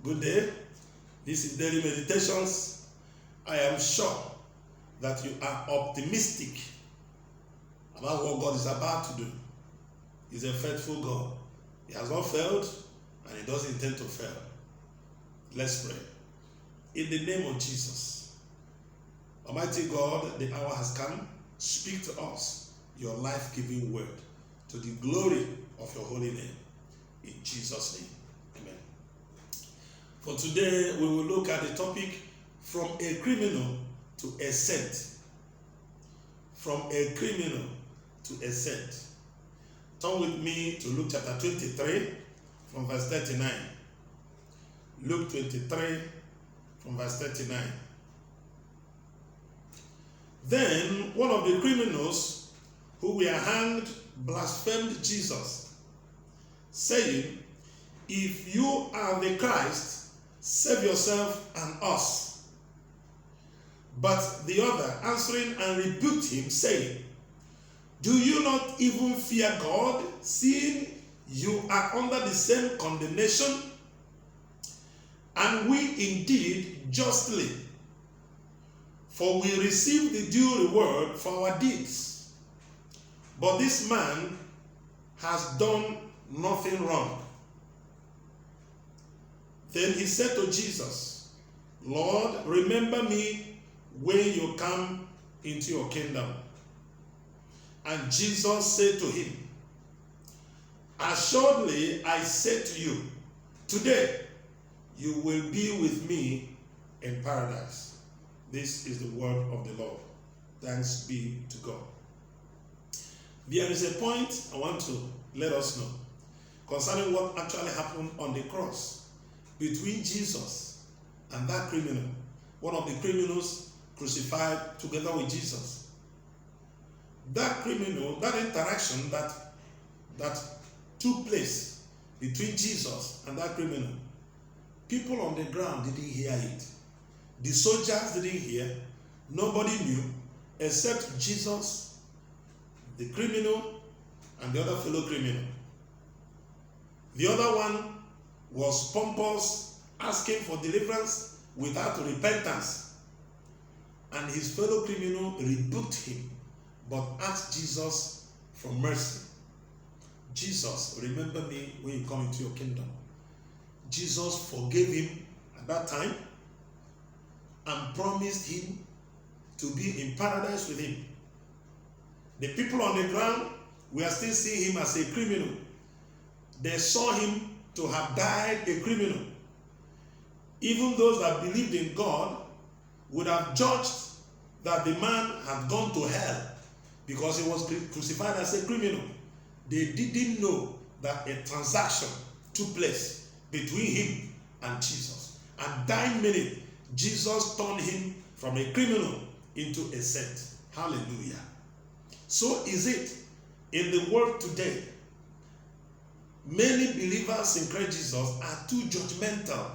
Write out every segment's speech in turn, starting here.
Good day. This is Daily Meditations. I am sure that you are optimistic about what God is about to do. He's a faithful God. He has not failed and he doesn't intend to fail. Let's pray. In the name of Jesus, Almighty God, the hour has come. Speak to us your life-giving word to the glory of your holy name. In Jesus' name, amen. For today, we will look at the topic from a criminal to a saint. From a criminal to a saint. Turn with me to Luke chapter 23 from verse 39. Luke 23 from verse 39. Then one of the criminals who were hanged blasphemed Jesus, saying, "If you are the Christ, save yourself and us." But the other answering and rebuked him, saying, "Do you not even fear God, seeing you are under the same condemnation? And we indeed justly, for we receive the due reward for our deeds. But this man has done nothing wrong." Then he said to Jesus, "Lord, remember me when you come into your kingdom." And Jesus said to him, "Assuredly I say to you, today you will be with me in paradise." This is the word of the Lord. Thanks be to God. There is a point I want to let us know concerning what actually happened on the cross between Jesus and that criminal, one of the criminals crucified together with Jesus. That criminal, that interaction that took place between Jesus and that criminal, people on the ground didn't hear it. The soldiers didn't hear. Nobody knew except Jesus, the criminal, and the other fellow criminal. The other one was pompous, asking for deliverance without repentance. And his fellow criminal rebuked him, but asked Jesus for mercy. Jesus, remember me when you come into your kingdom. Jesus forgave him at that time and promised him to be in paradise with him. The people on the ground were still seeing him as a criminal. They saw him to have died a criminal. Even those that believed in God would have judged that the man had gone to hell because he was crucified as a criminal. They didn't know that a transaction took place between him and Jesus. And that minute, Jesus turned him from a criminal into a saint. Hallelujah. So is it in the world today. Many believers in Christ Jesus are too judgmental.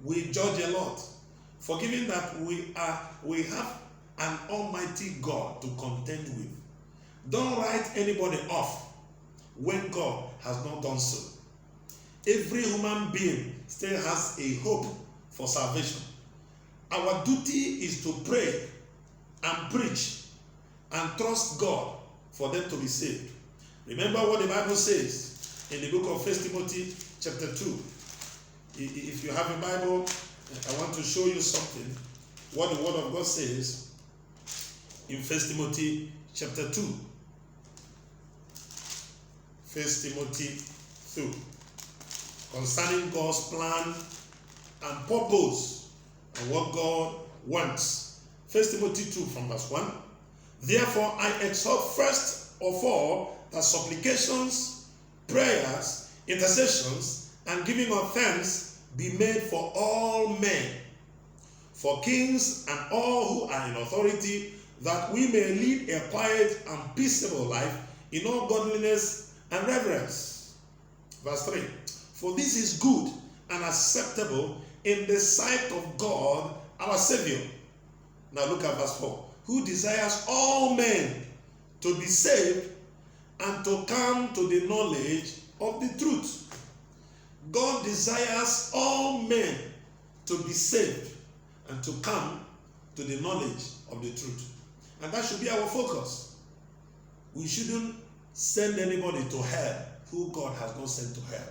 We judge a lot, forgetting that we have an almighty God to contend with. Don't write anybody off when God has not done so. Every human being still has a hope for salvation. Our duty is to pray and preach and trust God for them to be saved. Remember what the Bible says in the book of 1 Timothy chapter 2. If you have a Bible, I want to show you something, what the word of God says in 1 Timothy chapter 2. 1 Timothy 2. Concerning God's plan and purpose and what God wants. 1 Timothy 2 from verse 1. Therefore I exhort first of all that supplications, prayers, intercessions, and giving of thanks be made for all men, for kings and all who are in authority, that we may lead a quiet and peaceable life in all godliness and reverence. Verse 3. For this is good and acceptable in the sight of God our Savior. Now look at verse 4. Who desires all men to be saved and to come to the knowledge of the truth. God desires all men to be saved and to come to the knowledge of the truth. And that should be our focus. We shouldn't send anybody to hell who God has not sent to hell.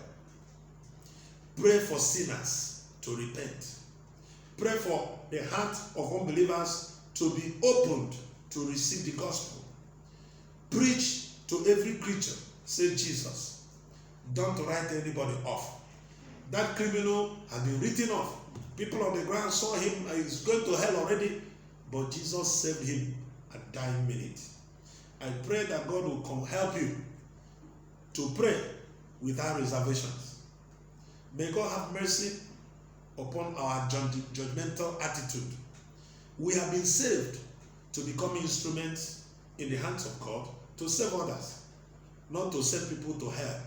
Pray for sinners to repent. Pray for the heart of unbelievers to be opened to receive the gospel. Preach to every creature, say Jesus. Don't write anybody off. That criminal has been written off. People on the ground saw him, he's going to hell already, but Jesus saved him at dying minute. I pray that God will come help you to pray without reservations. May God have mercy upon our judgmental attitude. We have been saved to become instruments in the hands of God to save others, not to send people to hell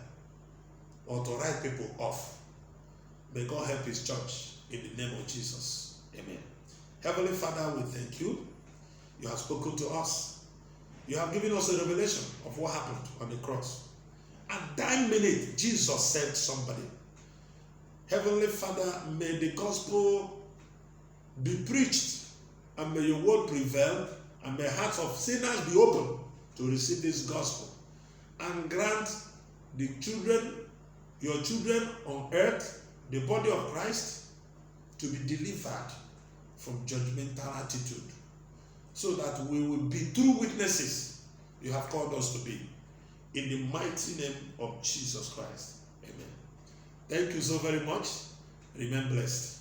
or to write people off. May God help his church in the name of Jesus. Amen. Heavenly Father, we thank you. You have spoken to us. You have given us a revelation of what happened on the cross. At that minute, Jesus saved somebody. Heavenly Father, may the gospel be preached, and may your word prevail, and may hearts of sinners be open to receive this gospel. And grant the children, your children on earth, the body of Christ, to be delivered from judgmental attitude, so that we will be true witnesses you have called us to be. In the mighty name of Jesus Christ. Amen. Thank you so very much. Remain blessed.